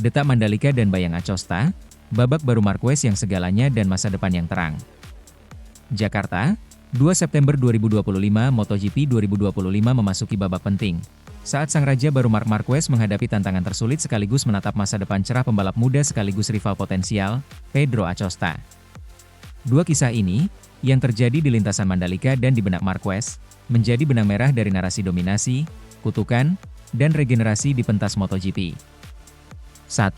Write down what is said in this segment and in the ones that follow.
Detak Mandalika dan Bayang Acosta, babak baru Marquez yang segalanya dan masa depan yang terang. Jakarta, 2 September 2025. MotoGP 2025 memasuki babak penting. Saat sang raja baru Marc Marquez menghadapi tantangan tersulit sekaligus menatap masa depan cerah pembalap muda sekaligus rival potensial, Pedro Acosta. Dua kisah ini, yang terjadi di lintasan Mandalika dan di benak Marquez, menjadi benang merah dari narasi dominasi, kutukan, dan regenerasi di pentas MotoGP. 1.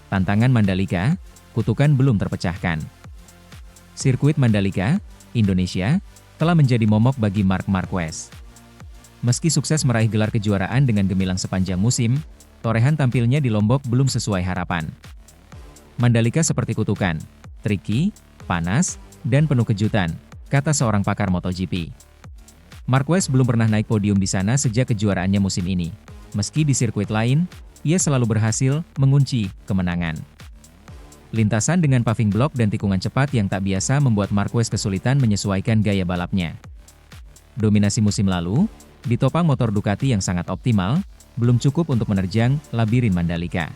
Tantangan Mandalika, kutukan belum terpecahkan. Sirkuit Mandalika, Indonesia, telah menjadi momok bagi Marc Marquez. Meski sukses meraih gelar kejuaraan dengan gemilang sepanjang musim, torehan tampilnya di Lombok belum sesuai harapan. Mandalika seperti kutukan, tricky, panas, dan penuh kejutan, kata seorang pakar MotoGP. Marquez belum pernah naik podium di sana sejak kejuaraannya musim ini. Meski di sirkuit lain, ia selalu berhasil mengunci kemenangan. Lintasan dengan paving block dan tikungan cepat yang tak biasa membuat Marquez kesulitan menyesuaikan gaya balapnya. Dominasi musim lalu, ditopang motor Ducati yang sangat optimal, belum cukup untuk menerjang labirin Mandalika.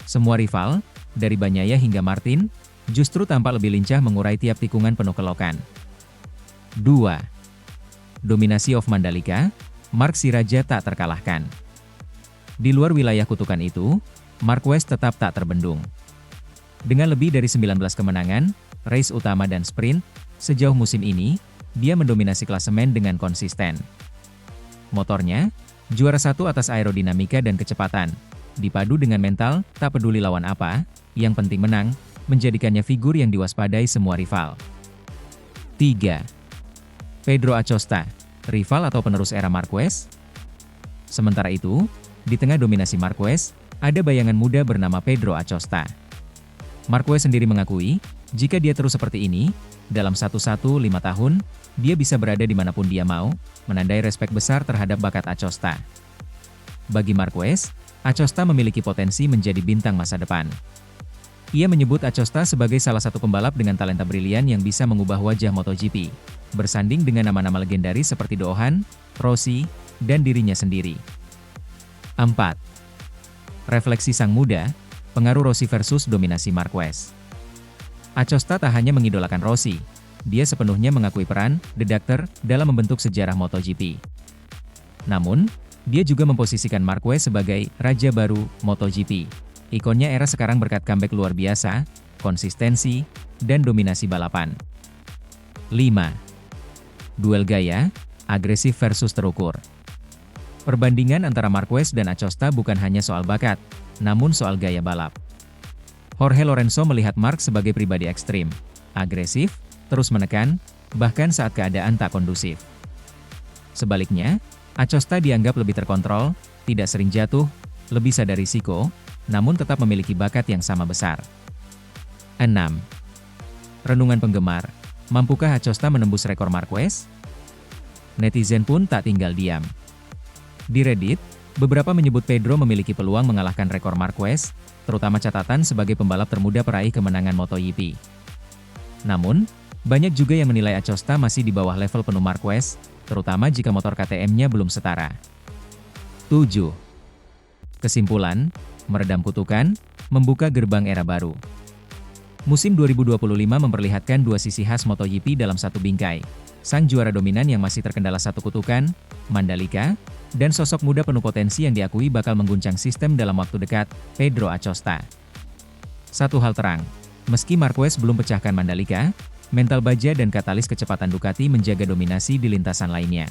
Semua rival, dari Bagnaia hingga Martin, justru tampak lebih lincah mengurai tiap tikungan penuh kelokan. 2. Dominasi of Mandalika, Marc si Raja tak terkalahkan. Di luar wilayah kutukan itu, Marquez tetap tak terbendung. Dengan lebih dari 19 kemenangan, race utama dan sprint, sejauh musim ini, dia mendominasi klasemen dengan konsisten. Motornya, juara satu atas aerodinamika dan kecepatan, dipadu dengan mental, tak peduli lawan apa, yang penting menang, menjadikannya figur yang diwaspadai semua rival. 3. Pedro Acosta, rival atau penerus era Marquez? Sementara itu, di tengah dominasi Marquez, ada bayangan muda bernama Pedro Acosta. Marquez sendiri mengakui, jika dia terus seperti ini, dalam 1-5 tahun, dia bisa berada dimanapun dia mau, menandai respek besar terhadap bakat Acosta. Bagi Marquez, Acosta memiliki potensi menjadi bintang masa depan. Ia menyebut Acosta sebagai salah satu pembalap dengan talenta brilian yang bisa mengubah wajah MotoGP, bersanding dengan nama-nama legendaris seperti Doohan, Rossi, dan dirinya sendiri. 4. Refleksi sang muda, pengaruh Rossi versus dominasi Marquez. Acosta tak hanya mengidolakan Rossi, dia sepenuhnya mengakui peran The Doctor dalam membentuk sejarah MotoGP. Namun, dia juga memposisikan Marquez sebagai raja baru MotoGP. Ikonnya era sekarang berkat comeback luar biasa, konsistensi, dan dominasi balapan. 5. Duel gaya, agresif versus terukur. Perbandingan antara Marquez dan Acosta bukan hanya soal bakat, namun soal gaya balap. Jorge Lorenzo melihat Marc sebagai pribadi ekstrim, agresif, terus menekan, bahkan saat keadaan tak kondusif. Sebaliknya, Acosta dianggap lebih terkontrol, tidak sering jatuh, lebih sadar risiko, namun tetap memiliki bakat yang sama besar. 6. Renungan penggemar, mampukah Acosta menembus rekor Marquez? Netizen pun tak tinggal diam. Di Reddit, beberapa menyebut Pedro memiliki peluang mengalahkan rekor Marquez, terutama catatan sebagai pembalap termuda peraih kemenangan MotoGP. Namun, banyak juga yang menilai Acosta masih di bawah level penuh Marquez, terutama jika motor KTM-nya belum setara. 7. Kesimpulan, meredam kutukan, membuka gerbang era baru. Musim 2025 memperlihatkan dua sisi khas MotoGP dalam satu bingkai. Sang juara dominan yang masih terkendala satu kutukan, Mandalika, dan sosok muda penuh potensi yang diakui bakal mengguncang sistem dalam waktu dekat, Pedro Acosta. Satu hal terang, meski Marquez belum pecahkan Mandalika, mental baja dan katalis kecepatan Ducati menjaga dominasi di lintasan lainnya.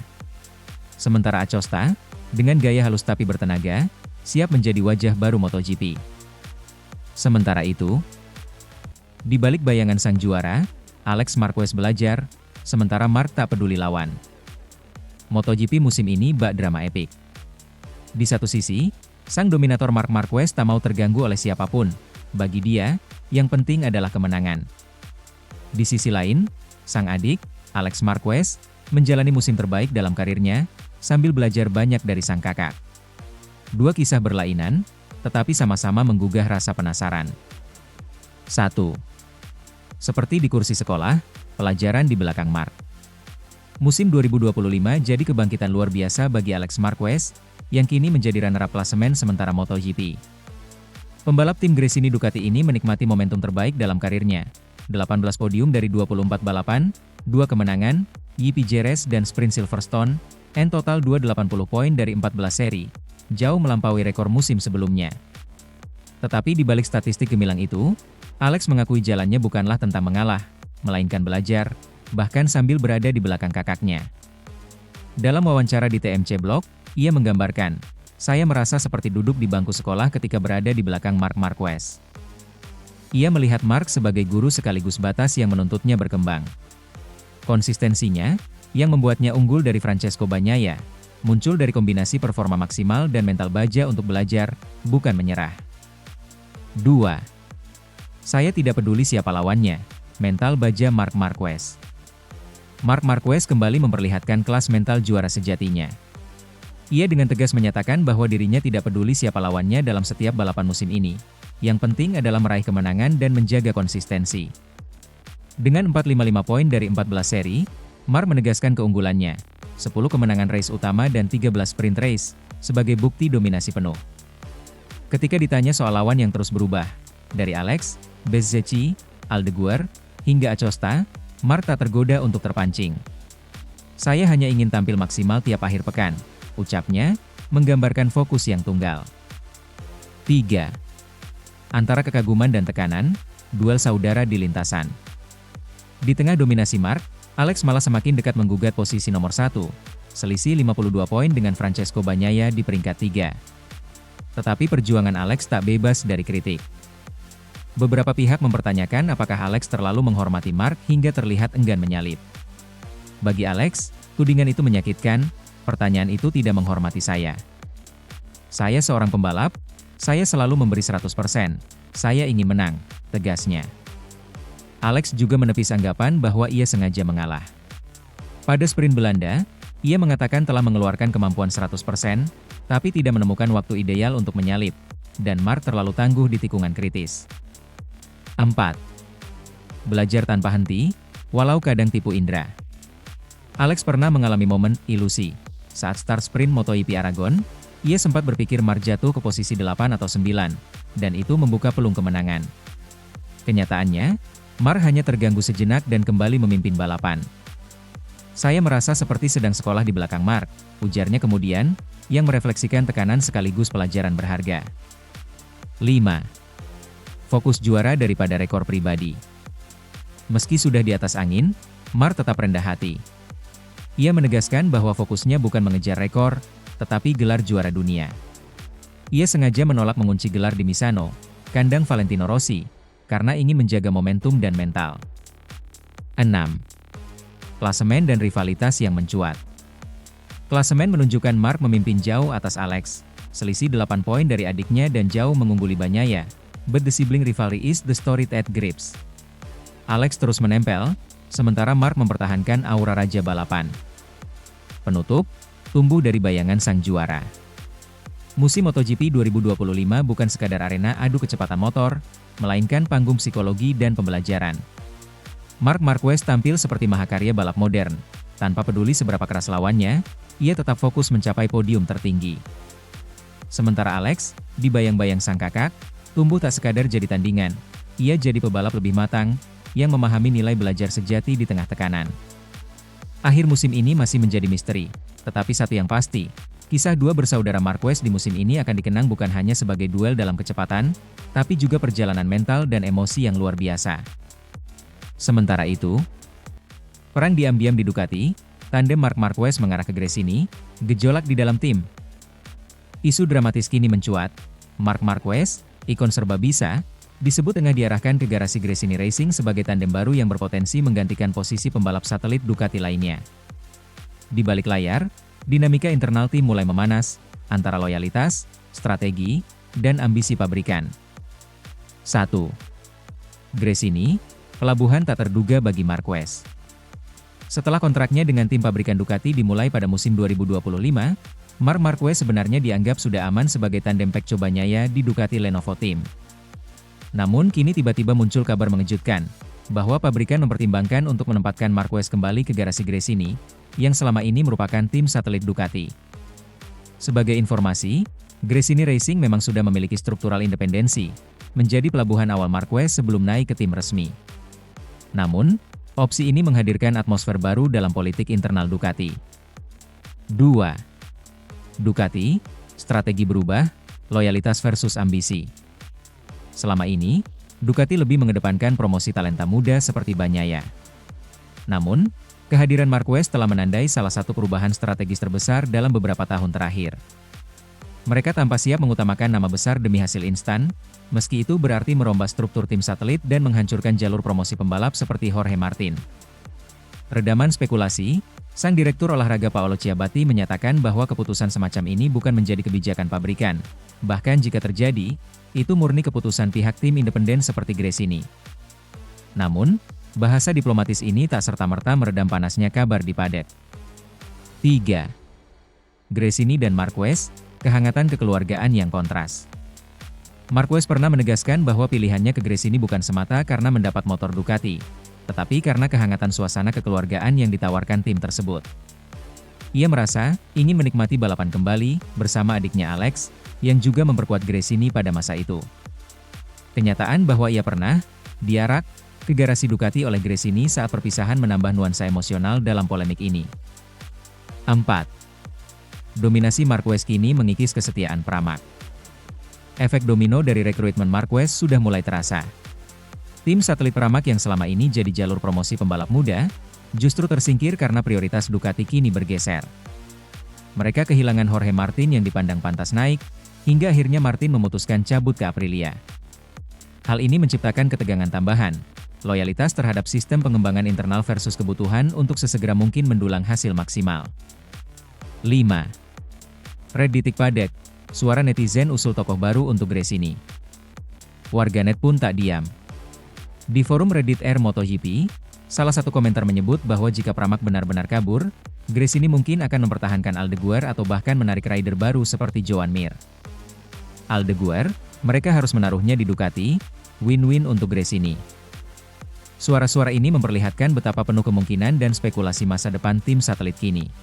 Sementara Acosta, dengan gaya halus tapi bertenaga, siap menjadi wajah baru MotoGP. Sementara itu, di balik bayangan sang juara, Alex Marquez belajar, sementara Marc tak peduli lawan. MotoGP musim ini bak drama epik. Di satu sisi, sang dominator Marc Marquez tak mau terganggu oleh siapapun. Bagi dia, yang penting adalah kemenangan. Di sisi lain, sang adik, Alex Marquez, menjalani musim terbaik dalam karirnya, sambil belajar banyak dari sang kakak. Dua kisah berlainan, tetapi sama-sama menggugah rasa penasaran. 1. Seperti di kursi sekolah, pelajaran di belakang Marc. Musim 2025 jadi kebangkitan luar biasa bagi Alex Marquez, yang kini menjadi runner-up klasemen sementara MotoGP. Pembalap tim Gresini Ducati ini menikmati momentum terbaik dalam karirnya. 18 podium dari 24 balapan, 2 kemenangan, YPJ dan Sprint Silverstone, and total 280 poin dari 14 seri, jauh melampaui rekor musim sebelumnya. Tetapi di balik statistik gemilang itu, Alex mengakui jalannya bukanlah tentang mengalah, melainkan belajar, bahkan sambil berada di belakang kakaknya. Dalam wawancara di TMC Blog, ia menggambarkan, "Saya merasa seperti duduk di bangku sekolah ketika berada di belakang Marc Marquez." Ia melihat Marc sebagai guru sekaligus batas yang menuntutnya berkembang. Konsistensinya, yang membuatnya unggul dari Francesco Bagnaia, muncul dari kombinasi performa maksimal dan mental baja untuk belajar, bukan menyerah. 2. Saya tidak peduli siapa lawannya, mental baja Marc Marquez. Marc Marquez kembali memperlihatkan kelas mental juara sejatinya. Ia dengan tegas menyatakan bahwa dirinya tidak peduli siapa lawannya dalam setiap balapan musim ini. Yang penting adalah meraih kemenangan dan menjaga konsistensi. Dengan 455 poin dari 14 seri, Marc menegaskan keunggulannya, 10 kemenangan race utama dan 13 sprint race, sebagai bukti dominasi penuh. Ketika ditanya soal lawan yang terus berubah, dari Alex, Bezzecchi, Aldeguer, hingga Acosta, Marc tak tergoda untuk terpancing. "Saya hanya ingin tampil maksimal tiap akhir pekan," ucapnya, menggambarkan fokus yang tunggal. 3. Antara kekaguman dan tekanan, duel saudara di lintasan. Di tengah dominasi Marc, Alex malah semakin dekat menggugat posisi nomor 1, selisih 52 poin dengan Francesco Bagnaia di peringkat 3. Tetapi perjuangan Alex tak bebas dari kritik. Beberapa pihak mempertanyakan apakah Alex terlalu menghormati Marc hingga terlihat enggan menyalip. Bagi Alex, tudingan itu menyakitkan, pertanyaan itu tidak menghormati saya. "Saya seorang pembalap, saya selalu memberi 100%, saya ingin menang," tegasnya. Alex juga menepis anggapan bahwa ia sengaja mengalah. Pada sprint Belanda, ia mengatakan telah mengeluarkan kemampuan 100%, tapi tidak menemukan waktu ideal untuk menyalip, dan Marc terlalu tangguh di tikungan kritis. 4. Belajar tanpa henti, walau kadang tipu indera. Alex pernah mengalami momen ilusi. Saat start sprint MotoGP Aragon, ia sempat berpikir Marc jatuh ke posisi 8 atau 9, dan itu membuka peluang kemenangan. Kenyataannya, Marc hanya terganggu sejenak dan kembali memimpin balapan. "Saya merasa seperti sedang sekolah di belakang Marc," ujarnya kemudian, yang merefleksikan tekanan sekaligus pelajaran berharga. 5. Fokus juara daripada rekor pribadi. Meski sudah di atas angin, Marc tetap rendah hati. Ia menegaskan bahwa fokusnya bukan mengejar rekor, tetapi gelar juara dunia. Ia sengaja menolak mengunci gelar di Misano, kandang Valentino Rossi, karena ingin menjaga momentum dan mental. 6. Klasemen dan rivalitas yang mencuat. Klasemen menunjukkan Marc memimpin jauh atas Alex, selisih 8 poin dari adiknya dan jauh mengungguli Bagnaia, but the sibling rivalry is the story that grips. Alex terus menempel, sementara Marc mempertahankan aura raja balapan. Penutup, tumbuh dari bayangan sang juara. Musim MotoGP 2025 bukan sekadar arena adu kecepatan motor, melainkan panggung psikologi dan pembelajaran. Marc Marquez tampil seperti mahakarya balap modern. Tanpa peduli seberapa keras lawannya, ia tetap fokus mencapai podium tertinggi. Sementara Alex, di bayang-bayang sang kakak, tumbuh tak sekadar jadi tandingan. Ia jadi pebalap lebih matang, yang memahami nilai belajar sejati di tengah tekanan. Akhir musim ini masih menjadi misteri, tetapi satu yang pasti, kisah dua bersaudara Marquez di musim ini akan dikenang bukan hanya sebagai duel dalam kecepatan, tapi juga perjalanan mental dan emosi yang luar biasa. Sementara itu, perang diam-diam di Ducati, tandem Marc Marquez mengarah ke Gresini, gejolak di dalam tim. Isu dramatis kini mencuat. Marc Marquez, ikon serba bisa, disebut tengah diarahkan ke garasi Gresini Racing sebagai tandem baru yang berpotensi menggantikan posisi pembalap satelit Ducati lainnya. Di balik layar, dinamika internal tim mulai memanas, antara loyalitas, strategi, dan ambisi pabrikan. 1. Gresini, pelabuhan tak terduga bagi Marquez. Setelah kontraknya dengan tim pabrikan Ducati dimulai pada musim 2025, Marc Marquez sebenarnya dianggap sudah aman sebagai tandem Pecco Bagnaia di Ducati Lenovo Team. Namun kini tiba-tiba muncul kabar mengejutkan, bahwa pabrikan mempertimbangkan untuk menempatkan Marquez kembali ke garasi Gresini, yang selama ini merupakan tim satelit Ducati. Sebagai informasi, Gresini Racing memang sudah memiliki struktural independensi, menjadi pelabuhan awal Marquez sebelum naik ke tim resmi. Namun, opsi ini menghadirkan atmosfer baru dalam politik internal Ducati. 2. Ducati, strategi berubah, loyalitas versus ambisi. Selama ini, Ducati lebih mengedepankan promosi talenta muda seperti Bagnaia. Namun, kehadiran Marquez telah menandai salah satu perubahan strategis terbesar dalam beberapa tahun terakhir. Mereka tanpa siap mengutamakan nama besar demi hasil instan, meski itu berarti merombak struktur tim satelit dan menghancurkan jalur promosi pembalap seperti Jorge Martin. Redaman spekulasi, sang direktur olahraga Paolo Ciabatti menyatakan bahwa keputusan semacam ini bukan menjadi kebijakan pabrikan. Bahkan jika terjadi, itu murni keputusan pihak tim independen seperti Gresini. Namun, bahasa diplomatis ini tak serta-merta meredam panasnya kabar di paddock. 3. Gresini dan Marquez, kehangatan kekeluargaan yang kontras. Marquez pernah menegaskan bahwa pilihannya ke Gresini bukan semata karena mendapat motor Ducati, tetapi karena kehangatan suasana kekeluargaan yang ditawarkan tim tersebut. Ia merasa ingin menikmati balapan kembali bersama adiknya Alex, yang juga memperkuat Gresini pada masa itu. Kenyataan bahwa ia pernah diarak ke garasi Ducati oleh Gresini saat perpisahan menambah nuansa emosional dalam polemik ini. 4. Dominasi Marquez kini mengikis kesetiaan Pramac. Efek domino dari rekrutmen Marquez sudah mulai terasa. Tim satelit Pramac yang selama ini jadi jalur promosi pembalap muda, justru tersingkir karena prioritas Ducati kini bergeser. Mereka kehilangan Jorge Martin yang dipandang pantas naik, hingga akhirnya Martin memutuskan cabut ke Aprilia. Hal ini menciptakan ketegangan tambahan, loyalitas terhadap sistem pengembangan internal versus kebutuhan untuk sesegera mungkin mendulang hasil maksimal. 5. Reddit Paddock, suara netizen usul tokoh baru untuk Gresini. Warganet pun tak diam. Di forum Reddit R MotoGP, salah satu komentar menyebut bahwa jika Pramac benar-benar kabur, Gresini mungkin akan mempertahankan Aldeguer atau bahkan menarik rider baru seperti Joan Mir. Aldeguer, mereka harus menaruhnya di Ducati, win-win untuk Gresini. Suara-suara ini memperlihatkan betapa penuh kemungkinan dan spekulasi masa depan tim satelit kini.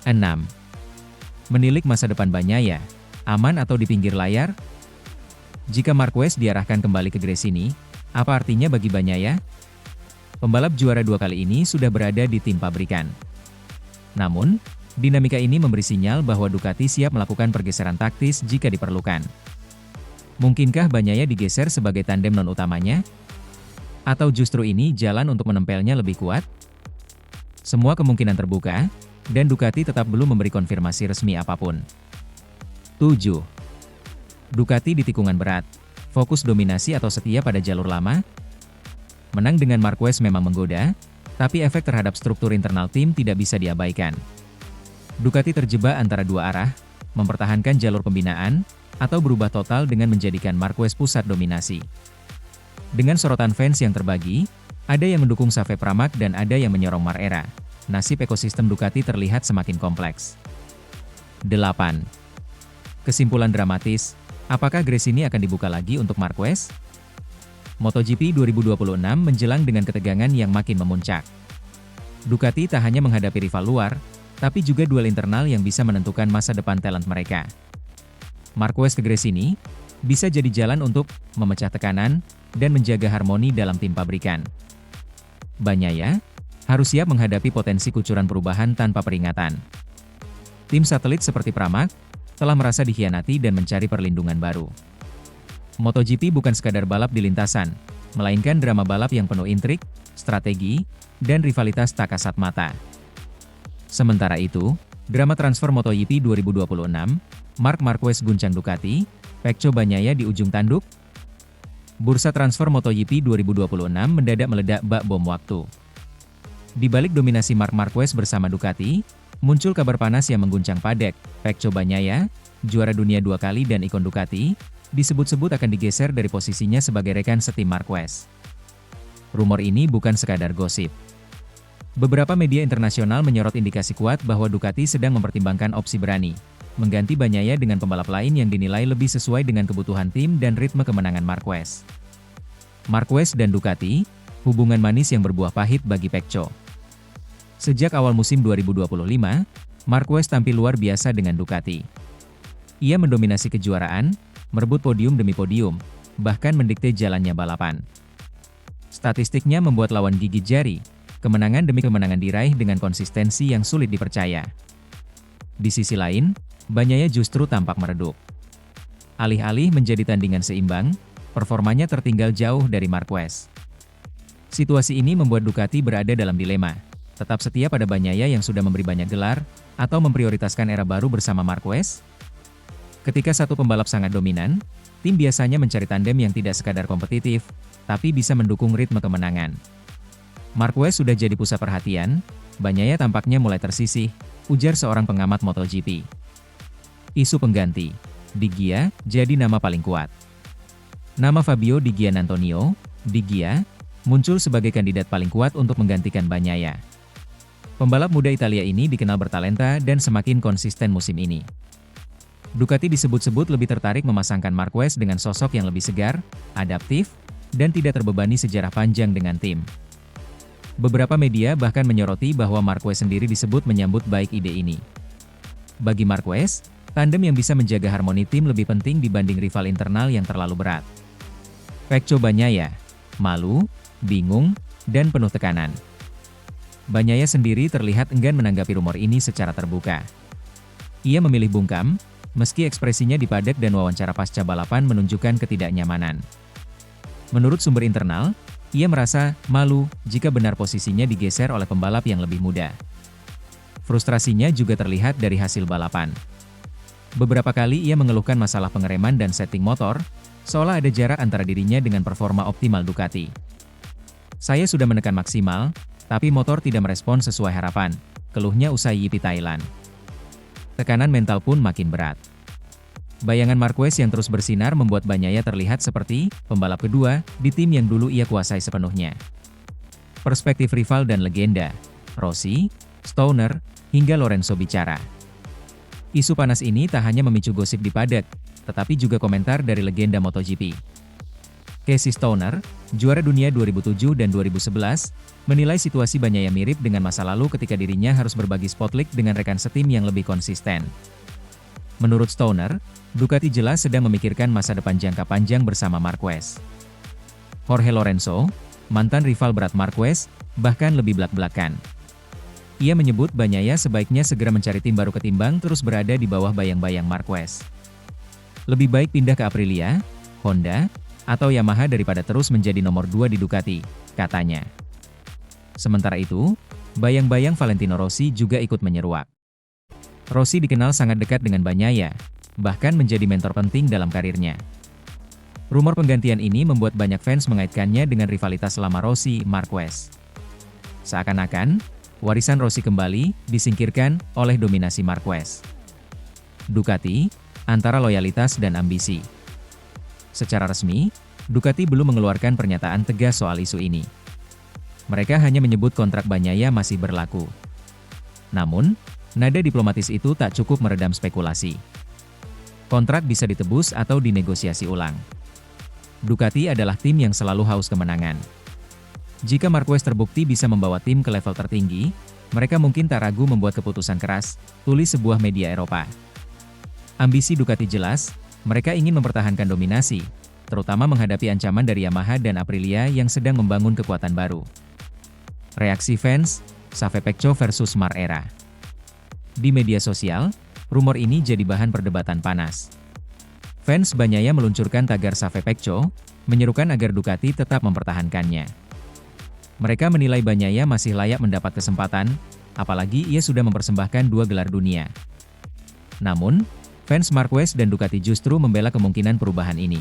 6. Menilik masa depan Bagnaia, aman atau di pinggir layar? Jika Marquez diarahkan kembali ke Gresini, apa artinya bagi Bagnaia? Pembalap juara 2 kali ini sudah berada di tim pabrikan. Namun, dinamika ini memberi sinyal bahwa Ducati siap melakukan pergeseran taktis jika diperlukan. Mungkinkah Bagnaia digeser sebagai tandem non-utamanya? Atau justru ini jalan untuk menempelnya lebih kuat? Semua kemungkinan terbuka, dan Ducati tetap belum memberi konfirmasi resmi apapun. 7. Ducati di tikungan berat, fokus dominasi atau setia pada jalur lama? Menang dengan Marquez memang menggoda, tapi efek terhadap struktur internal tim tidak bisa diabaikan. Ducati terjebak antara dua arah, mempertahankan jalur pembinaan, atau berubah total dengan menjadikan Marquez pusat dominasi. Dengan sorotan fans yang terbagi, ada yang mendukung Save Pramac dan ada yang menyorong Marera. Nasib ekosistem Ducati terlihat semakin kompleks. 8. Kesimpulan dramatis, apakah Gresini akan dibuka lagi untuk Marquez? MotoGP 2026 menjelang dengan ketegangan yang makin memuncak. Ducati tak hanya menghadapi rival luar, tapi juga duel internal yang bisa menentukan masa depan talent mereka. Marquez ke Gresini bisa jadi jalan untuk memecah tekanan dan menjaga harmoni dalam tim pabrikan. Bagnaia harus siap menghadapi potensi kucuran perubahan tanpa peringatan. Tim satelit seperti Pramac telah merasa dikhianati dan mencari perlindungan baru. MotoGP bukan sekadar balap di lintasan, melainkan drama balap yang penuh intrik, strategi, dan rivalitas tak kasat mata. Sementara itu, drama transfer MotoGP 2026, Marc Marquez guncang Ducati, Pecco Bagnaia di ujung tanduk. Bursa transfer MotoGP 2026 mendadak meledak bak bom waktu. Di balik dominasi Marc Marquez bersama Ducati, muncul kabar panas yang mengguncang paddock. Pecco Bagnaia, juara dunia 2 kali dan ikon Ducati, disebut-sebut akan digeser dari posisinya sebagai rekan setim Marquez. Rumor ini bukan sekadar gosip. Beberapa media internasional menyorot indikasi kuat bahwa Ducati sedang mempertimbangkan opsi berani mengganti Bagnaia dengan pembalap lain yang dinilai lebih sesuai dengan kebutuhan tim dan ritme kemenangan Marquez. Marquez dan Ducati, hubungan manis yang berbuah pahit bagi Pecco. Sejak awal musim 2025, Marquez tampil luar biasa dengan Ducati. Ia mendominasi kejuaraan, merebut podium demi podium, bahkan mendikte jalannya balapan. Statistiknya membuat lawan gigit jari, kemenangan demi kemenangan diraih dengan konsistensi yang sulit dipercaya. Di sisi lain, Bagnaia justru tampak meredup. Alih-alih menjadi tandingan seimbang, performanya tertinggal jauh dari Marquez. Situasi ini membuat Ducati berada dalam dilema, tetap setia pada Bagnaia yang sudah memberi banyak gelar, atau memprioritaskan era baru bersama Marquez? Ketika satu pembalap sangat dominan, tim biasanya mencari tandem yang tidak sekadar kompetitif, tapi bisa mendukung ritme kemenangan. Marquez sudah jadi pusat perhatian, Bagnaia tampaknya mulai tersisih, ujar seorang pengamat MotoGP. Isu pengganti, Di Gia, jadi nama paling kuat. Nama Fabio Di Giannantonio, Di Gia, muncul sebagai kandidat paling kuat untuk menggantikan Bagnaia. Pembalap muda Italia ini dikenal bertalenta dan semakin konsisten musim ini. Ducati disebut-sebut lebih tertarik memasangkan Marquez dengan sosok yang lebih segar, adaptif, dan tidak terbebani sejarah panjang dengan tim. Beberapa media bahkan menyoroti bahwa Marquez sendiri disebut menyambut baik ide ini. Bagi Marquez, tandem yang bisa menjaga harmoni tim lebih penting dibanding rival internal yang terlalu berat. Pecco Bagnaia, malu, bingung, dan penuh tekanan. Bagnaia sendiri terlihat enggan menanggapi rumor ini secara terbuka. Ia memilih bungkam, meski ekspresinya di paddock dan wawancara pasca balapan menunjukkan ketidaknyamanan. Menurut sumber internal, ia merasa malu jika benar posisinya digeser oleh pembalap yang lebih muda. Frustrasinya juga terlihat dari hasil balapan. Beberapa kali ia mengeluhkan masalah pengereman dan setting motor, seolah ada jarak antara dirinya dengan performa optimal Ducati. Saya sudah menekan maksimal, tapi motor tidak merespon sesuai harapan, keluhnya usai GP Thailand. Tekanan mental pun makin berat. Bayangan Marquez yang terus bersinar membuat Bagnaia terlihat seperti pembalap kedua di tim yang dulu ia kuasai sepenuhnya. Perspektif rival dan legenda, Rossi, Stoner, hingga Lorenzo bicara. Isu panas ini tak hanya memicu gosip di paddock, tetapi juga komentar dari legenda MotoGP. Casey Stoner, juara dunia 2007 dan 2011, menilai situasi Bagnaia mirip dengan masa lalu ketika dirinya harus berbagi spotlight dengan rekan setim yang lebih konsisten. Menurut Stoner, Ducati jelas sedang memikirkan masa depan jangka panjang bersama Marquez. Jorge Lorenzo, mantan rival berat Marquez, bahkan lebih belak-belakan. Ia menyebut Bagnaia sebaiknya segera mencari tim baru ketimbang terus berada di bawah bayang-bayang Marquez. Lebih baik pindah ke Aprilia, Honda, atau Yamaha daripada terus menjadi nomor 2 di Ducati, katanya. Sementara itu, bayang-bayang Valentino Rossi juga ikut menyeruak. Rossi dikenal sangat dekat dengan Bagnaia, bahkan menjadi mentor penting dalam karirnya. Rumor penggantian ini membuat banyak fans mengaitkannya dengan rivalitas lama Rossi-Marquez. Seakan-akan, warisan Rossi kembali disingkirkan oleh dominasi Marquez. Ducati, antara loyalitas dan ambisi. Secara resmi, Ducati belum mengeluarkan pernyataan tegas soal isu ini. Mereka hanya menyebut kontrak Bagnaia masih berlaku. Namun, nada diplomatis itu tak cukup meredam spekulasi. Kontrak bisa ditebus atau dinegosiasi ulang. Ducati adalah tim yang selalu haus kemenangan. Jika Marquez terbukti bisa membawa tim ke level tertinggi, mereka mungkin tak ragu membuat keputusan keras, tulis sebuah media Eropa. Ambisi Ducati jelas, mereka ingin mempertahankan dominasi, terutama menghadapi ancaman dari Yamaha dan Aprilia yang sedang membangun kekuatan baru. Reaksi fans, Save Pecco versus Marquez. Di media sosial, rumor ini jadi bahan perdebatan panas. Fans Bagnaia meluncurkan tagar Save Pecco, menyerukan agar Ducati tetap mempertahankannya. Mereka menilai Bagnaia masih layak mendapat kesempatan, apalagi ia sudah mempersembahkan 2 gelar dunia. Namun, fans Marquez dan Ducati justru membela kemungkinan perubahan ini.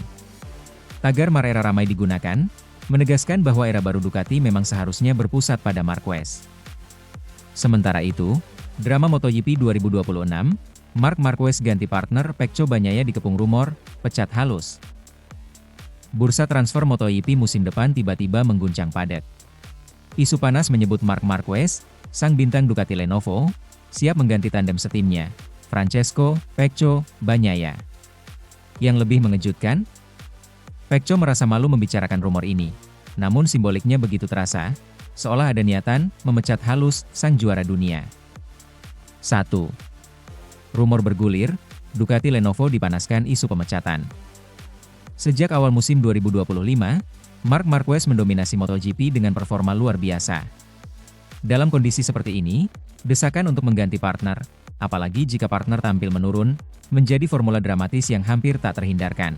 Tagar Marquez ramai digunakan, menegaskan bahwa era baru Ducati memang seharusnya berpusat pada Marquez. Sementara itu, drama MotoGP 2026, Marc Marquez ganti partner Pecco Bagnaia dikepung rumor, pecat halus. Bursa transfer MotoGP musim depan tiba-tiba mengguncang paddock. Isu panas menyebut Marc Marquez, sang bintang Ducati Lenovo, siap mengganti tandem setimnya, Francesco Pecco Bagnaia. Yang lebih mengejutkan, Pecco merasa malu membicarakan rumor ini, namun simboliknya begitu terasa, seolah ada niatan memecat halus sang juara dunia. 1. Rumor bergulir, Ducati Lenovo dipanaskan isu pemecatan. Sejak awal musim 2025, Marc Marquez mendominasi MotoGP dengan performa luar biasa. Dalam kondisi seperti ini, desakan untuk mengganti partner, apalagi jika partner tampil menurun, menjadi formula dramatis yang hampir tak terhindarkan.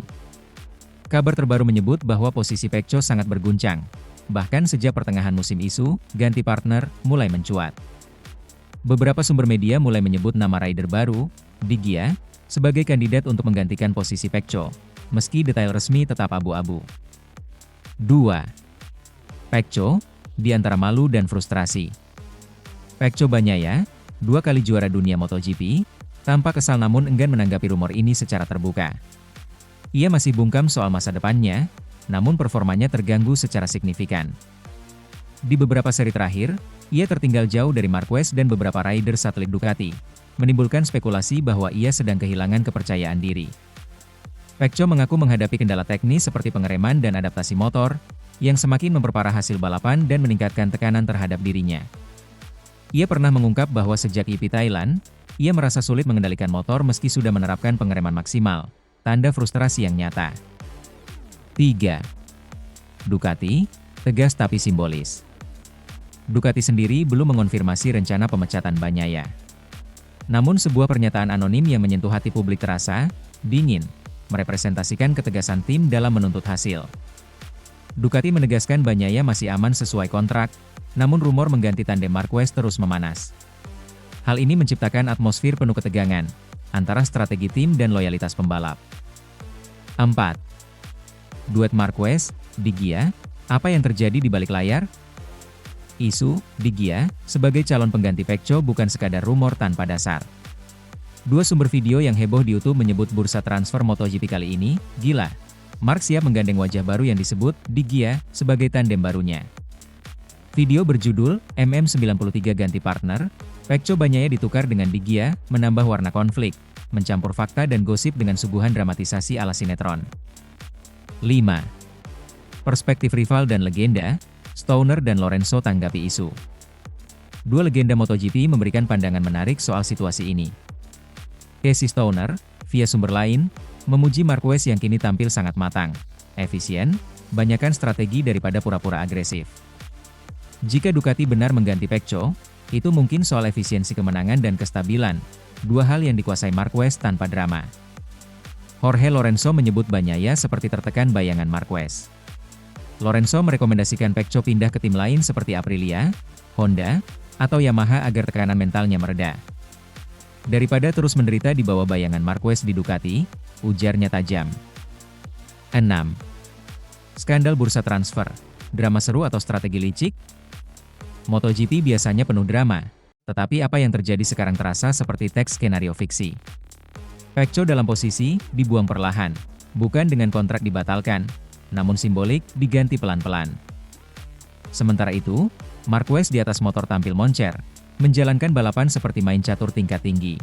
Kabar terbaru menyebut bahwa posisi Pecco sangat berguncang. Bahkan sejak pertengahan musim isu, ganti partner, mulai mencuat. Beberapa sumber media mulai menyebut nama rider baru, Di Gia, sebagai kandidat untuk menggantikan posisi Pecco, meski detail resmi tetap abu-abu. 2. Pecco, di antara malu dan frustrasi. Pecco Bagnaia, 2 kali juara dunia MotoGP, tampak kesal namun enggan menanggapi rumor ini secara terbuka. Ia masih bungkam soal masa depannya, namun performanya terganggu secara signifikan. Di beberapa seri terakhir, ia tertinggal jauh dari Marquez dan beberapa rider satelit Ducati, menimbulkan spekulasi bahwa ia sedang kehilangan kepercayaan diri. Pecco mengaku menghadapi kendala teknis seperti pengereman dan adaptasi motor, yang semakin memperparah hasil balapan dan meningkatkan tekanan terhadap dirinya. Ia pernah mengungkap bahwa sejak GP Thailand, ia merasa sulit mengendalikan motor meski sudah menerapkan pengereman maksimal, tanda frustrasi yang nyata. 3. Ducati, tegas tapi simbolis. Ducati sendiri belum mengonfirmasi rencana pemecatan Bagnaia. Namun sebuah pernyataan anonim yang menyentuh hati publik terasa dingin, merepresentasikan ketegasan tim dalam menuntut hasil. Ducati menegaskan Bagnaia masih aman sesuai kontrak, namun rumor mengganti tandem Marquez terus memanas. Hal ini menciptakan atmosfer penuh ketegangan antara strategi tim dan loyalitas pembalap. 4. Duet Marquez, Di Gia, apa yang terjadi di balik layar? Isu Di Gia sebagai calon pengganti Pecco bukan sekadar rumor tanpa dasar. 2 sumber video yang heboh di YouTube menyebut bursa transfer MotoGP kali ini, gila. Marc siap menggandeng wajah baru yang disebut Di Gia sebagai tandem barunya. Video berjudul MM93 ganti partner, Pecco Bagnaia ditukar dengan Di Gia, menambah warna konflik, mencampur fakta dan gosip dengan suguhan dramatisasi ala sinetron. 5. Perspektif rival dan legenda, Stoner dan Lorenzo tanggapi isu. 2 legenda MotoGP memberikan pandangan menarik soal situasi ini. Casey Stoner, via sumber lain, memuji Marquez yang kini tampil sangat matang, efisien, banyakkan strategi daripada pura-pura agresif. Jika Ducati benar mengganti Pecco, itu mungkin soal efisiensi kemenangan dan kestabilan, 2 hal yang dikuasai Marquez tanpa drama. Jorge Lorenzo menyebut Bagnaia seperti tertekan bayangan Marquez. Lorenzo merekomendasikan Pecco pindah ke tim lain seperti Aprilia, Honda, atau Yamaha agar tekanan mentalnya mereda. Daripada terus menderita di bawah bayangan Marquez di Ducati, ujarnya tajam. 6. Skandal bursa transfer, drama seru atau strategi licik? MotoGP biasanya penuh drama, tetapi apa yang terjadi sekarang terasa seperti teks skenario fiksi. Pecco dalam posisi dibuang perlahan, bukan dengan kontrak dibatalkan, namun simbolik diganti pelan-pelan. Sementara itu, Marquez di atas motor tampil moncer, menjalankan balapan seperti main catur tingkat tinggi.